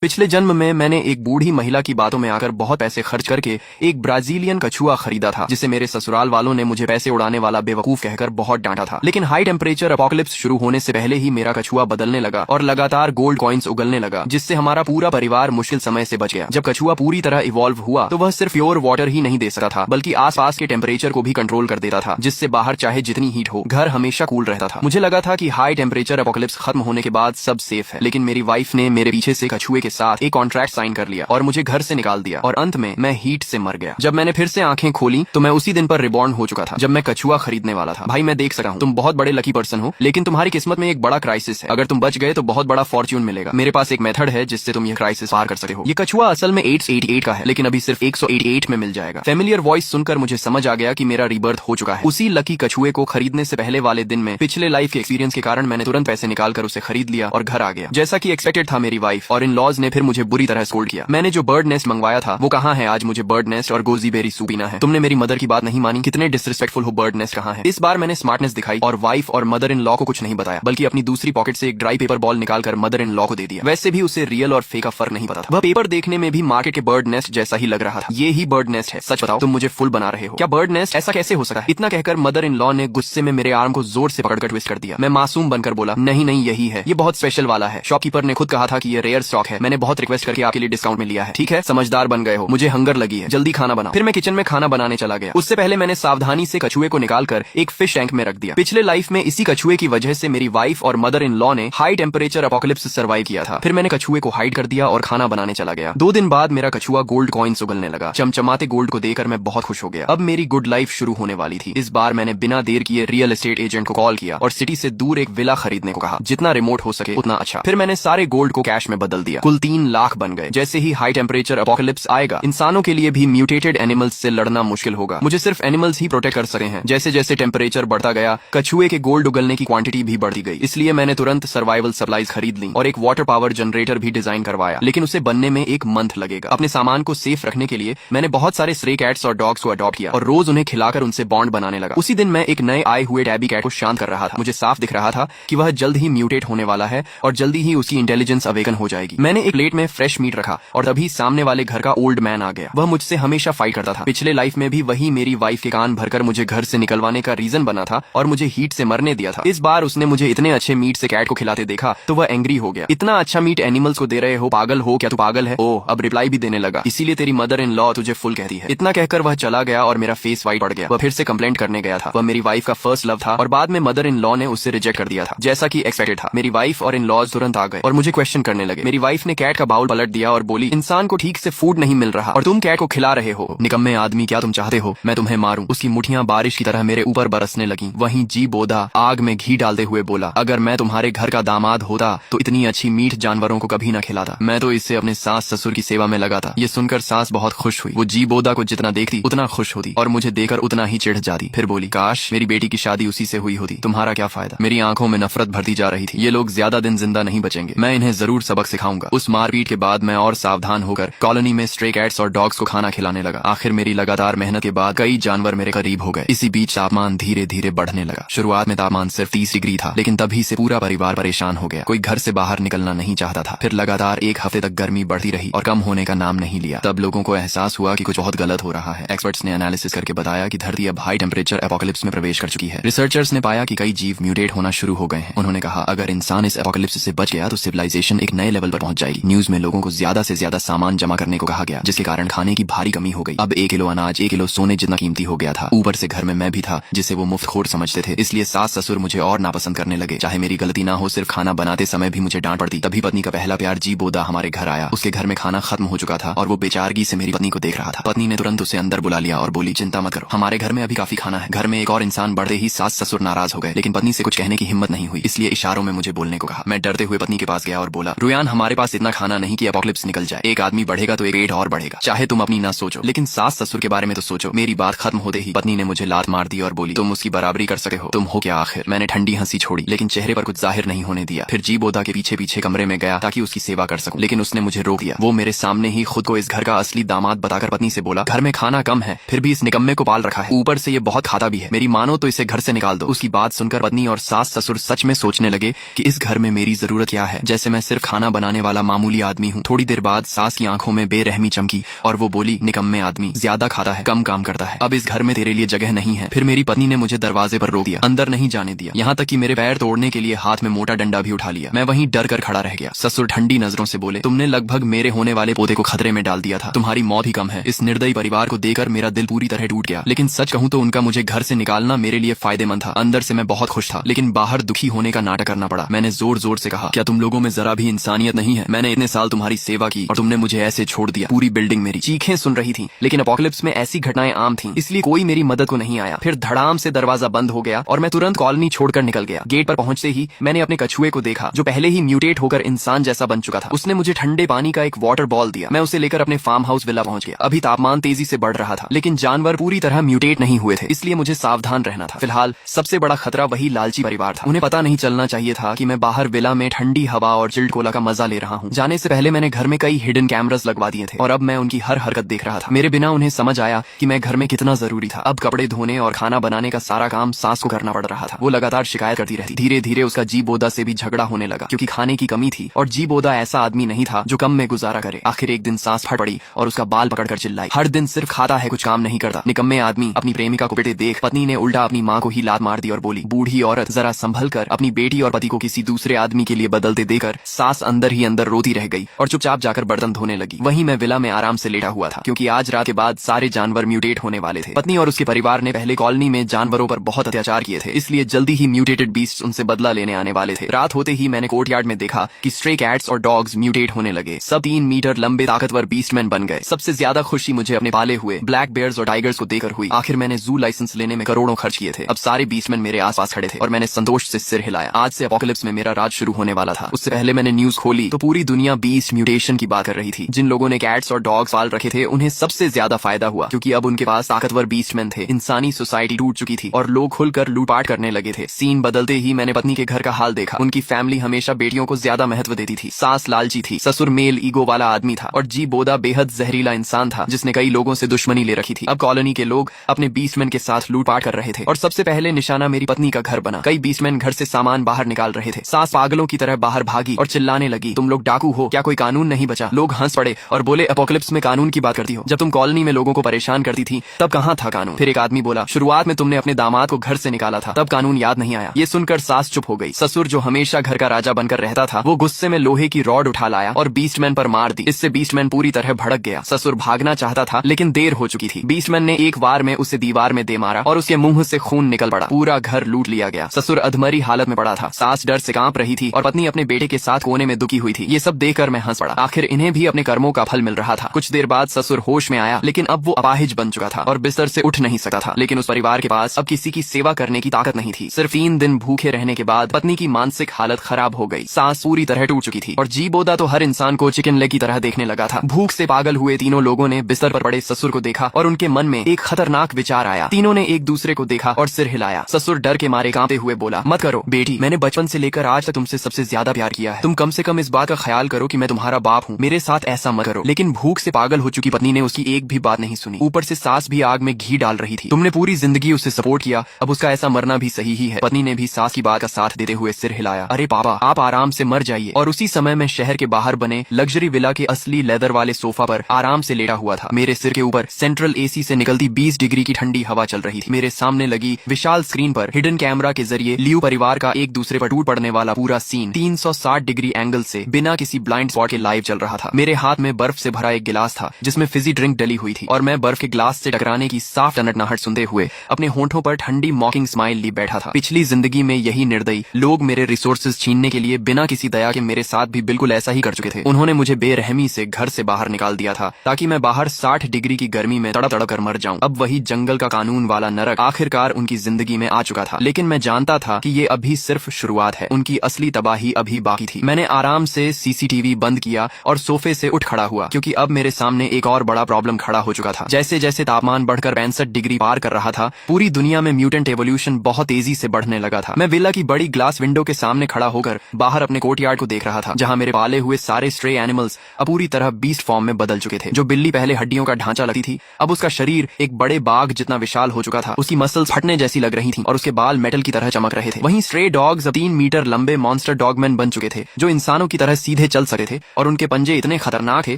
पिछले जन्म में मैंने एक बूढ़ी महिला की बातों में आकर बहुत पैसे खर्च करके एक ब्राजीलियन कछुआ खरीदा था, जिसे मेरे ससुराल वालों ने मुझे पैसे उड़ाने वाला बेवकूफ कहकर बहुत डांटा था। लेकिन हाई टेम्परेचर अपोकलिप्स शुरू होने से पहले ही मेरा कछुआ बदलने लगा और लगातार गोल्ड कॉइन्स उगलने लगा, जिससे हमारा पूरा परिवार मुश्किल समय से बच गया। जब कछुआ पूरी तरह इवॉल्व हुआ तो वह सिर्फ प्योर वाटर ही नहीं दे सकता था, बल्कि आसपास के टेम्परेचर को भी कंट्रोल कर देता था, जिससे बाहर चाहे जितनी हीट हो घर हमेशा कूल रहता था। मुझे लगा था कि हाई टेम्परेचर अपोकलिप्स खत्म होने के बाद सब सेफ है, लेकिन मेरी वाइफ ने मेरे पीछे से कछुए के साथ एक कॉन्ट्रैक्ट साइन कर लिया और मुझे घर से निकाल दिया और अंत में मैं हीट से मर गया। जब मैंने फिर से आंखें खोली तो मैं उसी दिन पर रिबॉर्न हो चुका था जब मैं कछुआ खरीदने वाला था। भाई मैं देख सका हूँ तुम बहुत बड़े लकी पर्सन हो, लेकिन तुम्हारी किस्मत में एक बड़ा क्राइसिस है। अगर तुम बच गए तो बहुत बड़ा फॉर्च्यून मिलेगा। मेरे पास एक मेथड है जिससे तुम यह क्राइसिस पार कर सकते हो। ये कछुआ असल में 888 का है, लेकिन अभी सिर्फ 188 में मिल जाएगा। फेमिलियर वॉइस सुनकर मुझे समझ आ गया कि मेरा रीबर्थ हो चुका है। उसी लकी कछुए को खरीदने से पहले वाले दिन में पिछले लाइफ के एक्सपीरियंस के कारण मैंने तुरंत पैसे निकालकर उसे खरीद लिया और घर आ गया। जैसा कि एक्सपेक्टेड था, मेरी वाइफ और इन लॉज ने फिर मुझे बुरी तरह स्कोल्ड किया। मैंने जो बर्ड नेस्ट मंगवाया था वो कहाँ है? आज मुझे बर्ड नेस्ट और गोजी बेरी सूप पीना है। तुमने मेरी मदर की बात नहीं मानी, कितने डिसरिस्पेक्टफुल हो। बर्ड नेस्ट कहाँ है? इस बार मैंने स्मार्टनेस दिखाई और वाइफ और मदर इन लॉ को कुछ नहीं बताया, बल्कि अपनी दूसरी पॉकेट से एक ड्राई पेपर बॉल निकालकर मदर इन लॉ को दे दिया। वैसे भी उसे रियल और फेक का फर्क नहीं पता था। वह पेपर देखने में भी मार्केट के बर्ड नेस्ट जैसा ही लग रहा था। ये ही बर्ड नेस्ट है। सच बताओ, तुम मुझे फुल बना रहे हो क्या? बर्ड नेस्ट ऐसा कैसे हो सकता है? इतना कहकर मदर इन लॉ ने गुस्से में मेरे आर्म को जोर से पकड़कर ट्विस्ट कर दिया। मैं मासूम बनकर बोला, नहीं नहीं, यही है, ये बहुत स्पेशल वाला है। शॉपकीपर ने खुद कहा था कि ये रेयर स्टॉक है। मैंने बहुत रिक्वेस्ट करके आपके लिए डिस्काउंट में लिया है। ठीक है, समझदार बन गए हो। मुझे हंगर लगी है, जल्दी खाना बनाओ। फिर मैं किचन में खाना बनाने चला गया। उससे पहले मैंने सावधानी से कछुए को निकालकर एक फिश टैंक में रख दिया। पिछले लाइफ में इसी कछुए की वजह से मेरी वाइफ और मदर इन लॉ ने हाई टेम्परेचर अपोकलिप्स सर्वाइव किया था। फिर मैंने कछुए को हाइड कर दिया और खाना बनाने चला गया। 2 दिन बाद मेरा कछुआ गोल्ड कॉइन्स उगलने लगा। चमचमाते गोल्ड को देखकर मैं बहुत खुश हो गया। अब मेरी गुड लाइफ शुरू होने वाली थी। इस बार मैंने बिना देर किए रियल एस्टेट एजेंट को कॉल किया और सिटी से दूर एक विला खरीदने को कहा, जितना रिमोट हो सके उतना अच्छा। फिर मैंने सारे गोल्ड को कैश में बदल दिया। कुल 3 लाख बन गए। जैसे ही हाई टेम्परेचर अपोकलिप्स आएगा, इंसानों के लिए भी म्यूटेटेड एनिमल्स से लड़ना मुश्किल होगा। मुझे सिर्फ एनिमल्स ही प्रोटेक्ट कर सके हैं। जैसे जैसे टेम्परेचर बढ़ता गया, कछुए के गोल्ड उगलने की क्वांटिटी भी बढ़ती गई। इसलिए मैंने तुरंत सर्वाइवल सप्लाईज खरीद ली और एक वाटर पावर जनरेटर भी डिजाइन करवाया, लेकिन उसे बनने में 1 मंथ लगेगा। अपने सामान को सेफ रखने के लिए मैंने बहुत सारे स्ट्रे कैट्स और डॉग्स को अडॉप्ट किया और रोज उन्हें खिलाकर उनसे बॉन्ड बनाने लगा। उसी दिन मैं एक नए आए हुए टैबी कैट को शांत कर रहा था। मुझे साफ दिख रहा था कि वह जल्द ही म्यूटेट होने वाला है और जल्दी ही उसकी इंटेलिजेंस अवेकन हो जाएगी। मैंने एक प्लेट में फ्रेश मीट रखा और तभी सामने वाले घर का ओल्ड मैन आ गया। वह मुझसे हमेशा फाइट करता था। पिछले लाइफ में भी वही मेरी वाइफ के कान भरकर मुझे घर से निकलवाने का रीजन बना था और मुझे हीट से मरने दिया था। इस बार उसने मुझे इतने अच्छे मीट से कैट को खिलाते देखा तो वह एंग्री हो गया। इतना अच्छा मीट एनिमल्स को दे रहे हो, पागल हो क्या? तू पागल है? ओह, अब रिप्लाई भी देने लगा, इसीलिए तेरी मदर इन लॉ तुझे फुल कहती है। इतना कहकर वह चला गया और मेरा फेस वाइट पड़ गया। वह फिर से कंप्लेंट करने गया था। वह मेरी वाइफ का फर्स्ट लव था और बाद में मदर इन लॉ ने उससे रिजेक्ट कर दिया था, जैसा कि एक्सपेक्टेड था। मेरी वाइफ और इन लॉज तुरंत आ गए और मुझे क्वेश्चन करने लगे। मेरी वाइफ ने कैट का बाउल पलट दिया और बोली, इंसान को ठीक से फूड नहीं मिल रहा और तुम कैट को खिला रहे हो। निकम्मे आदमी, क्या तुम चाहते हो मैं तुम्हें मारूं? उसकी मुठियां बारिश की तरह मेरे ऊपर बरसने लगी। वहीं जी बोदा आग में घी डालते हुए बोला, अगर मैं तुम्हारे घर का दामाद होता तो इतनी अच्छी मीठ जानवरों को कभी न खिलाता। मैं तो इससे अपने सास ससुर की सेवा में लगा था। ये सुनकर सास बहुत खुश हुई। वो जी बोदा को जितना देखती उतना खुश होती और मुझे देखकर उतना ही चिढ़ जाती। फिर बोली, काश मेरी बेटी की शादी उसी से हुई होती। तुम्हारा क्या फायदा? मेरी आंखों में नफरत भरती जा रही थी। ये लोग ज्यादा दिन जिंदा नहीं बचेंगे। मैं इन्हें जरूर सबक सिखाऊंगा। उस मारपीट के बाद मैं और सावधान होकर कॉलोनी में स्ट्रे कैट्स और डॉग्स को खाना खिलाने लगा। आखिर मेरी लगातार मेहनत के बाद कई जानवर मेरे करीब हो गए। इसी बीच तापमान धीरे धीरे बढ़ने लगा। शुरुआत में तापमान सिर्फ 30 डिग्री था, लेकिन तभी से पूरा परिवार परेशान हो गया। कोई घर से बाहर निकलना नहीं चाहता था। फिर लगातार 1 हफ्ते तक गर्मी बढ़ती रही और कम होने का नाम नहीं लिया। तब लोगों को एहसास हुआ कि कुछ बहुत गलत हो रहा है। एक्सपर्ट्स ने एनालिसिस करके बताया कि धरती अब हाई टेम्परेचर एपोकलिप्स में प्रवेश कर चुकी है। रिसर्चर्स ने पाया कि कई जीव म्यूटेट होना शुरू हो गए हैं। उन्होंने कहा, अगर इंसान इस एपोकलिप्स से बच गया तो सिविलाइजेशन एक नए लेवल पर पहुंच जाएगी। न्यूज में लोगों को ज्यादा से ज्यादा सामान जमा करने को कहा गया, जिसके कारण खाने की भारी कमी हो गई। अब 1 किलो अनाज 1 किलो सोने जितना कीमती हो गया था। ऊपर से घर में मैं भी था जिसे वो मुफ्तखोर समझते थे। इसलिए सास ससुर मुझे और नापसंद करने लगे। चाहे मेरी गलती ना हो, सिर्फ खाना बनाते समय भी मुझे डांट पड़ती। तभी पत्नी का पहला प्यार जी बोदा हमारे घर आया। उसके घर में खाना खत्म हो चुका था और वो बेचारगी से मेरी पत्नी को देख रहा था। पत्नी ने तुरंत उसे अंदर बुला लिया और बोली, चिंता मत करो, हमारे घर में अभी काफी खाना है। घर में एक और इंसान बढ़ते ही सास ससुर नाराज हो गए, लेकिन पत्नी से कुछ कहने की हिम्मत नहीं हुई, इसलिए इशारों में मुझे बोलने को कहा। मैं डरते हुए पत्नी के पास गया और बोला, रुयान, हमारे पास इतना खाना नहीं कि एपोकलिप्स निकल जाए। एक आदमी बढ़ेगा तो एक पेट और बढ़ेगा। चाहे तुम अपनी ना सोचो, लेकिन सास ससुर के बारे में तो सोचो। मेरी बात खत्म होते ही पत्नी ने मुझे लात मार दी और बोली, तुम उसकी बराबरी कर सके हो? तुम हो क्या आखिर? मैंने ठंडी हंसी छोड़ी, लेकिन चेहरे पर कुछ जाहिर नहीं होने दिया। फिर जी बोदा के पीछे पीछे कमरे में गया ताकि उसकी सेवा कर सकूं, लेकिन उसने मुझे रोक दिया। वो मेरे सामने ही खुद को इस घर का असली दामाद बताकर पत्नी से बोला, घर में खाना कम है, फिर भी इस निकम्मे को पाल रखा है, ऊपर से ये बहुत खाता भी है। मेरी मानो तो इसे घर से निकाल दो। उसकी बात सुनकर पत्नी और सास ससुर सच में सोचने लगे कि इस घर में मेरी जरूरत क्या है। जैसे मैं सिर्फ खाना बनाने वाला मामूली आदमी हूँ। थोड़ी देर बाद सास की आंखों में बेरहमी चमकी और वो बोली, निकम्मे आदमी, ज्यादा खाता है, कम काम करता है, अब इस घर में तेरे लिए जगह नहीं है। फिर मेरी पत्नी ने मुझे दरवाजे पर रोक दिया, अंदर नहीं जाने दिया, यहाँ तक कि मेरे पैर तोड़ने के लिए हाथ में मोटा डंडा भी उठा लिया। मैं वहीं डर कर खड़ा रह गया। ससुर ठंडी नजरों से बोले, तुमने लगभग मेरे होने वाले पोते को खतरे में डाल दिया था, तुम्हारी मौत ही कम है। इस निर्दयी परिवार को देखकर मेरा दिल पूरी तरह टूट गया। लेकिन सच कहूँ तो उनका मुझे घर से निकालना मेरे लिए फायदेमंद था। अंदर से मैं बहुत खुश था, लेकिन बाहर दुखी होने का नाटक करना पड़ा। मैंने जोर जोर से कहा, क्या तुम लोगों में जरा भी इंसानियत नहीं है? मैंने इतने साल तुम्हारी सेवा की और तुमने मुझे ऐसे छोड़ दिया। पूरी बिल्डिंग मेरी चीखें सुन रही थी, लेकिन अपोकलिप्स में ऐसी घटनाएं आम थीं, इसलिए कोई मेरी मदद को नहीं आया। फिर धड़ाम से दरवाजा बंद हो गया और मैं तुरंत कॉलोनी छोड़कर निकल गया। गेट पर पहुंचते ही मैंने अपने कछुए को देखा, जो पहले ही म्यूटेट होकर इंसान जैसा बन चुका था। उसने मुझे ठंडे पानी का एक वाटर बॉल दिया। मैं उसे लेकर अपने फार्म हाउस विला पहुंच गया। अभी तापमान तेजी से बढ़ रहा था, लेकिन जानवर पूरी तरह म्यूटेट नहीं हुए थे, इसलिए मुझे सावधान रहना था। फिलहाल सबसे बड़ा खतरा वही लालची परिवार था। उन्हें पता नहीं चलना चाहिए था कि मैं बाहर विला में ठंडी हवा और चिल्ड कोला का मजा ले रहा हूँ। जाने से पहले मैंने घर में कई हिडन कैमरास लगवा दिए थे और अब मैं उनकी हर हरकत देख रहा था। मेरे बिना उन्हें समझ आया कि मैं घर में कितना जरूरी था। अब कपड़े धोने और खाना बनाने का सारा काम सास को करना पड़ रहा था। वो लगातार शिकायत करती रहती। धीरे धीरे उसका जी बोदा से भी झगड़ा होने लगा, क्योंकि खाने की कमी थी और जी बोदा ऐसा आदमी नहीं था जो कम में गुजारा करे। आखिर एक दिन सास फट पड़ी और उसका बाल पकड़कर चिल्लाई, हर दिन सिर्फ खाता है, कुछ काम नहीं करता। निकम्मे आदमी, अपनी प्रेमिका को पिटे देख पत्नी ने उल्टा अपनी माँ को ही लात मार दी और बोली, बूढ़ी औरत, जरा संभल कर। अपनी बेटी और पति को किसी दूसरे आदमी के लिए बदलते देकर सास अंदर ही अंदर रोती रह गई और चुपचाप जाकर बर्तन धोने लगी। वहीं मैं विला में आराम से लेटा हुआ था, क्योंकि आज रात के बाद सारे जानवर म्यूटेट होने वाले थे। पत्नी और उसके परिवार ने पहले कॉलोनी में जानवरों पर बहुत अत्याचार किए थे, इसलिए जल्दी ही म्यूटेटेड बीस्ट उनसे बदला लेने आने वाले थे। रात होते ही मैंने कोर्टयार्ड में देखा कि स्ट्रे कैट्स और डॉग्स म्यूटेट होने लगे। सब 3 मीटर लंबे ताकतवर बीस्टमैन बन गए। सबसे ज्यादा खुशी मुझे अपने पाले हुए ब्लैक बेयर्स और टाइगर्स को देखकर हुई। आखिर मैंने जू लाइसेंस लेने में करोड़ों खर्च किए थे। अब सारे बीस्टमैन मेरे आसपास खड़े थे और मैंने संतोष से सिर हिलाया। आज से अपोकलिप्स में मेरा राज शुरू होने वाला था। उससे पहले मैंने न्यूज खोली तो पूरी दुनिया बीस्ट म्यूटेशन की बात कर रही थी। जिन लोगों ने कैट्स और डॉग्स पाल रखे थे उन्हें सबसे ज्यादा फायदा हुआ, क्योंकि अब उनके पास ताकतवर बीस्टमैन थे। इंसानी सोसाइटी टूट चुकी थी और लोग खुलकर लूटपाट करने लगे थे। सीन बदलते ही मैंने पत्नी के घर का हाल देखा। उनकी फैमिली हमेशा बेटियों को ज्यादा महत्व देती थी। सास लालची थी, ससुर मेल ईगो वाला आदमी था और जी बोदा बेहद जहरीला इंसान था, जिसने कई लोगों से दुश्मनी ले रखी थी। अब कॉलोनी के लोग अपने बीस्टमैन के साथ लूटपाट कर रहे थे और सबसे पहले निशाना मेरी पत्नी का घर बना। कई बीस्टमैन घर से सामान बाहर निकाल रहे थे। सास पागलों की तरह बाहर भागी और चिल्लाने लगी, तुम लोग डाकू हो क्या? कोई कानून नहीं बचा? लोग हंस पड़े और बोले, अपोकलिप्स में कानून की बात करती हो? जब तुम कॉलोनी में लोगों को परेशान करती थी तब कहाँ था कानून? फिर एक आदमी बोला, शुरुआत में तुमने अपने दामाद को घर से निकाला था, तब कानून याद नहीं आया। ये सुनकर सास चुप हो गई। ससुर जो हमेशा घर का राजा बनकर रहता था, वो गुस्से में लोहे की रॉड उठा लाया और बीस्टमैन पर मार दी। इससे बीस्टमैन पूरी तरह भड़क गया। ससुर भागना चाहता था, लेकिन देर हो चुकी थी। बीस्टमैन ने एक वार में उसे दीवार में दे मारा और उसके मुंह से खून निकल पड़ा। पूरा घर लूट लिया गया। ससुर अधमरी हालत में पड़ा था। सास डर से कांप रही थी और पत्नी अपने बेटे के साथ कोने में दुखी हुई थी। ये सब देखकर मैं हंस पड़ा। आखिर इन्हें भी अपने कर्मों का फल मिल रहा था। कुछ देर बाद ससुर होश में आया, लेकिन अब वो अपाहिज बन चुका था और बिस्तर से उठ नहीं सकता था। लेकिन उस परिवार के पास अब किसी की सेवा करने की ताकत नहीं थी। सिर्फ 3 दिन भूखे रहने के बाद पत्नी की मानसिक हालत खराब हो गई। सास पूरी तरह टूट चुकी थी और जी बोदा तो हर इंसान को चिकन लेग की तरह देखने लगा था। भूख से पागल हुए तीनों लोगों ने बिस्तर पर पड़े ससुर को देखा और उनके मन में एक खतरनाक विचार आया। तीनों ने एक दूसरे को देखा और सिर हिलाया। ससुर डर के मारे कांपते हुए बोला, मत करो बेटी, मैंने बचपन से लेकर आज तक तुमसे सबसे ज्यादा प्यार किया है। तुम कम से कम इस बात का ख्याल करो कि मैं तुम्हारा बाप हूँ। मेरे साथ ऐसा मत करो। लेकिन भूख से पागल हो चुकी पत्नी ने उसकी एक भी बात नहीं सुनी। ऊपर से सास भी आग में घी डाल रही थी। तुमने पूरी जिंदगी उसे सपोर्ट किया, अब उसका ऐसा मरना भी सही ही है। पत्नी ने भी सास की बात का साथ देते हुए सिर हिलाया। अरे पापा, आप आराम से मर जाइए। और उसी समय मैं शहर के बाहर बने लग्जरी विला के असली लेदर वाले सोफा पर आराम से लेटा हुआ था। मेरे सिर के ऊपर सेंट्रल एसी से निकलती 20 डिग्री की ठंडी हवा चल रही थी। मेरे सामने लगी विशाल स्क्रीन पर हिडन कैमरा के जरिए लियू परिवार का एक दूसरे पर टूट पड़ने वाला पूरा सीन 360 डिग्री एंगल से बिना किसी ब्लाइंड स्पॉट के लाइव चल रहा था। मेरे हाथ में बर्फ से भरा एक गिलास था जिसमें फिजी ड्रिंक डली हुई थी और मैं बर्फ के ग्लास से टकराने की साफ टनटनाहट सुनते हुए अपने होंठों पर ठंडी मॉकिंग स्माइल ली बैठा था। पिछली जिंदगी में यही निर्दयी लोग मेरे रिसोर्सेज छीनने के लिए बिना किसी दया के मेरे साथ भी बिल्कुल ऐसा ही कर चुके थे। उन्होंने मुझे बेरहमी से घर से बाहर निकाल दिया था ताकि मैं बाहर 60 डिग्री की गर्मी में तड़प तड़प कर मर जाऊं। अब वही जंगल का कानून वाला नरक आखिरकार उनकी जिंदगी में आ चुका था। लेकिन मैं जानता था कि ये अभी सिर्फ शुरुआत है। उनकी असली तबाही अभी बाकी थी। मैंने आराम से सीसीटीवी बंद किया और सोफे से उठ खड़ा हुआ, क्योंकि अब मेरे सामने एक और बड़ा प्रॉब्लम खड़ा हो चुका था। जैसे जैसे तापमान बढ़कर 65 डिग्री पार कर रहा था, पूरी दुनिया में म्यूटेंट एवोल्यूशन बहुत तेजी से बढ़ने लगा था। मैं विला की बड़ी ग्लास विंडो के सामने खड़ा होकर बाहर अपने कोर्टयार्ड को देख रहा था, जहां मेरे पाले हुए सारे स्ट्रे एनिमल्स अब पूरी तरह बीस्ट फॉर्म में बदल चुके थे। जो बिल्ली पहले हड्डियों का ढांचा लगती थी, अब उसका शरीर एक बड़े बाघ जितना विशाल हो चुका था। उसकी मसल्स फटने जैसी लग रही थी और उसके बाल मेटल की तरह चमक रहे थे। वहीं स्ट्रे डॉग्स अब 3 मीटर लंबे मॉन्स्टर डॉगमैन बन चुके थे, जो इंसानों की तरह सीधे सीधे चल सकते थे और उनके पंजे इतने खतरनाक थे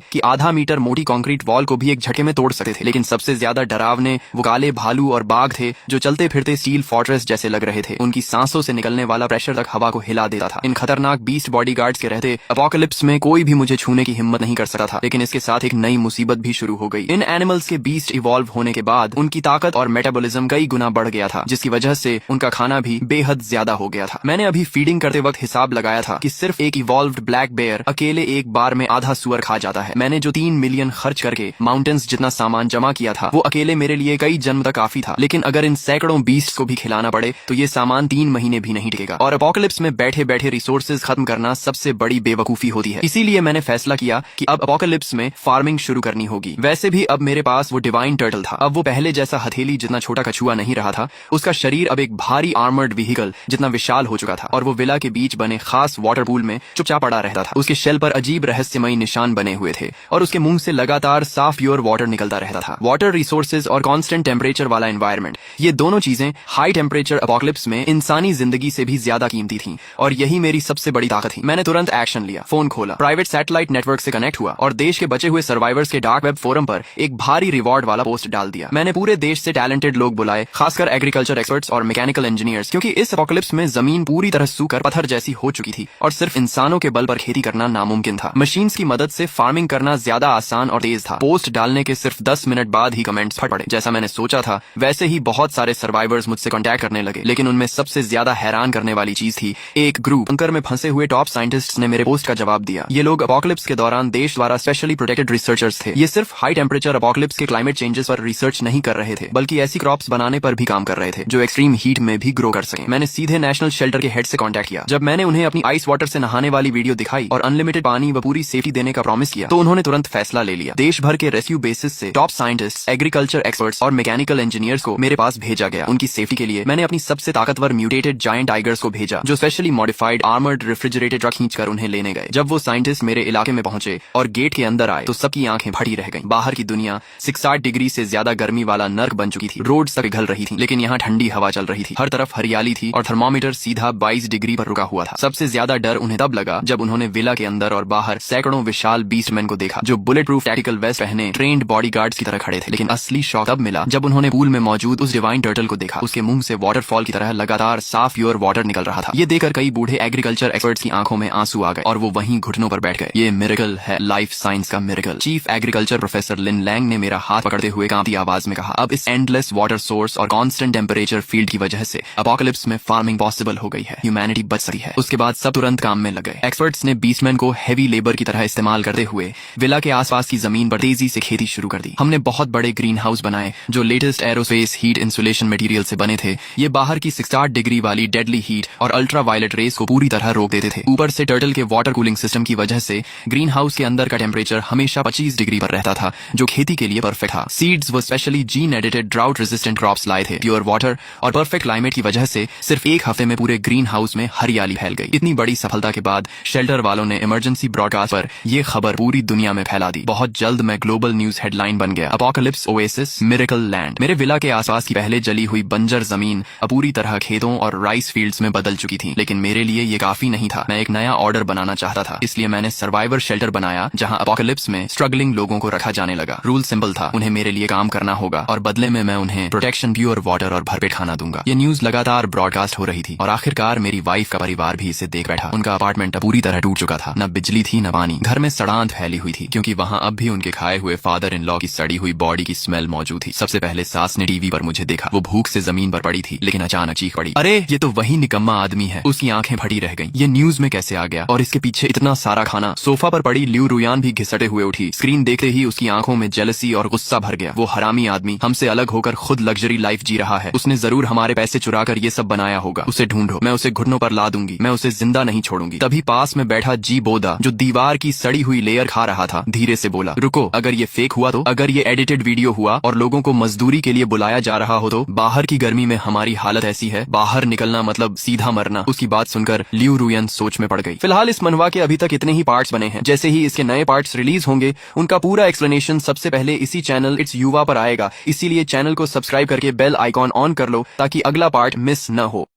कि आधा मीटर मोटी कंक्रीट वॉल को भी एक झटके में तोड़ सकते थे। लेकिन सबसे ज्यादा डरावने वो काले भालू और बाघ थे जो चलते फिरते स्टील फोर्ट्रेस जैसे लग रहे थे। उनकी सांसों से निकलने वाला प्रेशर तक हवा को हिला देता था। इन खतरनाक बीस्ट बॉडीगार्ड्स के रहते अपोकलिप्स में कोई भी मुझे छूने की हिम्मत नहीं कर सकता था। लेकिन इसके साथ एक नई मुसीबत भी शुरू हो गई। इन एनिमल्स के बीस्ट इवॉल्व होने के बाद उनकी ताकत और मेटाबॉलिज्म कई गुना बढ़ गया था, जिसकी वजह से उनका खाना भी बेहद ज्यादा हो गया था। मैंने अभी फीडिंग करते वक्त हिसाब लगाया था कि सिर्फ एक इवॉल्व्ड ब्लैक बेयर अकेले एक बार में आधा सुअर खा जाता है। मैंने जो 3 मिलियन खर्च करके माउंटेन्स जितना सामान जमा किया था वो अकेले मेरे लिए कई जन्म तक काफी था। लेकिन अगर इन सैकड़ों बीस्ट को भी खिलाना पड़े तो ये सामान 3 महीने भी नहीं टिकेगा। और अपोकलिप्स में बैठे बैठे रिसोर्सेज खत्म करना सबसे बड़ी बेवकूफी होती है। इसीलिए मैंने फैसला किया कि अब अपोकलिप्स में फार्मिंग शुरू करनी होगी। वैसे भी अब मेरे पास वो डिवाइन टर्टल था। अब वो पहले जैसा हथेली जितना छोटा कछुआ नहीं रहा था। उसका शरीर अब एक भारी आर्मर्ड व्हीकल जितना विशाल हो चुका था और वो विला के बीच बने खास वाटर पूल में चुपचाप पड़ा रहता था। उसके शेल पर अजीब रहस्यमयी निशान बने हुए थे और उसके मुंह से लगातार साफ प्योर वाटर निकलता रहता था। वाटर रिसोर्सेज और कांस्टेंट टेम्परेचर वाला एनवायरनमेंट, ये दोनों चीजें हाई टेम्परेचर अपोकलिप्स में इंसानी जिंदगी से भी ज्यादा कीमती थी और यही मेरी सबसे बड़ी ताकत थी। मैंने तुरंत एक्शन लिया, फोन खोला, प्राइवेट सैटेलाइट नेटवर्क से कनेक्ट हुआ और देश के बचे हुए सर्वाइवर्स के डार्क वेब फोरम पर एक भारी रिवॉर्ड वाला पोस्ट डाल दिया। मैंने पूरे देश से टैलेंटेड लोग बुलाए, खासकर एग्रीकल्चर एक्सपर्ट्स और मैकेनिकल इंजीनियर्स, क्योंकि इस अपोकलिप्स में जमीन पूरी तरह सूखकर पत्थर जैसी हो चुकी थी और सिर्फ इंसानों के बल पर खेती करना नामुमकिन था। मशीन्स की मदद से फार्मिंग करना ज्यादा आसान और तेज था। पोस्ट डालने के सिर्फ 10 मिनट बाद ही कमेंट्स फट पड़े। जैसा मैंने सोचा था वैसे ही बहुत सारे सर्वाइवर्स मुझसे कॉन्टैक्ट करने लगे। लेकिन उनमें सबसे ज्यादा हैरान करने वाली चीज थी, एक ग्रुप बंकर में फंसे हुए टॉप साइंटिस्ट्स ने मेरे पोस्ट का जवाब दिया। ये लोग अपोकलिप्स के दौरान देश द्वारा स्पेशली प्रोटेक्टेड रिसर्चर्स थे। ये सिर्फ हाई टेम्परेचर अपोकलिप्स के क्लाइमेट चेंजेस पर रिसर्च नहीं कर रहे थे, बल्कि ऐसी क्रॉप्स बनाने पर भी काम कर रहे थे जो एक्सट्रीम हीट में भी ग्रो कर सके। मैंने सीधे नेशनल शेल्टर के हेड से कॉन्टैक्ट किया। जब मैंने उन्हें अपनी आइस वाटर से नहाने वाली वीडियो दिखाई और अनलिमिटेड पानी व पूरी सेफ्टी देने का प्रॉमिस किया तो उन्होंने तुरंत फैसला ले लिया। देश भर के रेस्क्यू बेसिस से टॉप साइंटिस्ट, एग्रीकल्चर एक्सपर्ट्स और मैकेनिकल इंजीनियर्स को मेरे पास भेजा गया। उनकी सेफ्टी के लिए मैंने अपनी सबसे ताकतवर म्यूटेटेड जायंट टाइगर्स को भेजा जो specially modified armoured refrigerated truck खींचकर उन्हें लेने गए। जब वो साइंटिस्ट मेरे इलाके में पहुंचे और गेट के अंदर आए तो सबकी आंखें फटी रह गईं। बाहर की दुनिया 60 डिग्री से ज्यादा गर्मी वाला नर्क बन चुकी थी। रोड्स तक पिघल रही थी, लेकिन यहाँ ठंडी हवा चल रही थी। हर तरफ हरियाली थी और थर्मोमीटर सीधा 22 डिग्री पर रुका हुआ था। सबसे ज्यादा डर उन्हें तब लगा जब उन्होंने विला के अंदर और बाहर सैकड़ों विशाल बीस्टमैन को देखा जो बुलेट प्रूफ टैक्टिकल वेस्ट पहने ट्रेन्ड बॉडीगार्ड्स की तरह खड़े थे। लेकिन असली शॉक तब मिला जब उन्होंने पूल में मौजूद उस डिवाइन टर्टल को देखा। उसके मुंह से वाटरफॉल की तरह लगातार साफ प्योर वाटर निकल रहा था। ये देखकर कई बूढ़े एग्रीकल्चर एक्सपर्ट्स की आंखों में आंसू आ गए और वो वहीं घुटनों पर बैठ गए। ये मिरेकल है, लाइफ साइंस का मिरेकल। चीफ एग्रीकल्चर प्रोफेसर लिन लैंग ने मेरा हाथ पकड़ते हुए कांपती आवाज में कहा, अब इस एंडलेस वाटर सोर्स और कांस्टेंट टेम्परेचर फील्ड की वजह से अपोकलिप्स में फार्मिंग पॉसिबल हो गई है। ह्यूमैनिटी बच सकती है। उसके बाद सब तुरंत काम में लग गए। एक्सपर्ट्स ने बीस्टमैन को हेवी लेबर की तरह इस्तेमाल करते हुए विला के आसपास की जमीन पर तेजी से खेती शुरू कर दी। हमने बहुत बड़े ग्रीन हाउस बनाए जो latest aerospace heat insulation material से बने थे। ये बाहर की 60 डिग्री वाली डेडली हीट और अल्ट्रा वायलेट रेस को पूरी तरह रोक देते थे। ऊपर से टर्टल के वाटर कूलिंग सिस्टम की वजह से ग्रीन हाउस के अंदर का टेम्परेचर हमेशा 25 डिग्री पर रहता था जो खेती के लिए परफेक्ट था। सीड्स वो specially gene edited drought resistant crops लाए थे। प्योर वाटर और परफेक्ट क्लाइमेट की वजह से सिर्फ एक हफ्ते में पूरे ग्रीन हाउस में हरियाली फैल गई। इतनी बड़ी सफलता के बाद शेल्टर वालों ने इमरजेंसी ब्रॉडकास्ट पर यह खबर पूरी दुनिया में फैला दी। बहुत जल्द मैं ग्लोबल न्यूज हेडलाइन बन गया, अपोकलिप्स ओएसिस मिरेकल लैंड। मेरे विला के आसपास की पहले जली हुई बंजर जमीन अब पूरी तरह खेतों और राइस फील्ड्स में बदल चुकी थी। लेकिन मेरे लिए ये काफी नहीं था। मैं एक नया ऑर्डर बनाना चाहता था, इसलिए मैंने सर्वाइवर शेल्टर बनाया जहां अपोकलिप्स में स्ट्रगलिंग लोगों को रखा जाने लगा। रूल सिंपल था, उन्हें मेरे लिए काम करना होगा और बदले में मैं उन्हें प्रोटेक्शन, प्योर वाटर और भरपेट खाना दूंगा। ये न्यूज लगातार ब्रॉडकास्ट हो रही थी और आखिरकार मेरी वाइफ का परिवार भी इसे देख बैठा। उनका अपार्टमेंट पूरी तरह टूट चुका था, न बिजली थी न पानी। घर में सड़ांत फैली हुई थी क्योंकि वहाँ अब भी उनके खाए हुए फादर इन लॉ की सड़ी हुई बॉडी की स्मेल मौजूद थी। सबसे पहले सास ने टीवी पर मुझे देखा। वो भूख से जमीन पर पड़ी थी लेकिन अचानक चीख पड़ी, अरे ये तो वही निकम्मा आदमी है। उसकी आंखें फटी रह गईं। ये न्यूज में कैसे आ गया और इसके पीछे इतना सारा खाना। सोफा पर पड़ी ल्यू रुयान भी घिसटे हुए उठी। स्क्रीन देखते ही उसकी आंखों में जेलसी और गुस्सा भर गया। वो हरामी आदमी हमसे अलग होकर खुद लग्जरी लाइफ जी रहा है। उसने जरूर हमारे पैसे चुरा कर ये सब बनाया होगा। उसे ढूंढो, मैं उसे घुटनों पर ला दूंगी, मैं उसे जिंदा नहीं छोड़ूंगी। तभी पास में बैठा जी बोदा जो दीवार की सड़ी हुई लेयर खा रहा था धीरे से बोला, रुको, अगर ये फेक हुआ तो, अगर ये एडिटेड वीडियो हुआ और लोगों को मजदूरी के लिए बुलाया जा रहा हो तो बाहर की गर्मी में हमारी हालत ऐसी है, बाहर निकलना मतलब सीधा मरना। उसकी बात सुनकर ल्यू रुयन सोच में पड़ गई। फिलहाल इस मनवा के अभी तक इतने ही पार्ट्स बने हैं। जैसे ही इसके नए पार्ट्स रिलीज होंगे उनका पूरा एक्सप्लेनेशन सबसे पहले इसी चैनल इट्स युवा पर आएगा। इसीलिए चैनल को सब्सक्राइब करके बेल आइकॉन ऑन कर लो ताकि अगला पार्ट मिस न हो।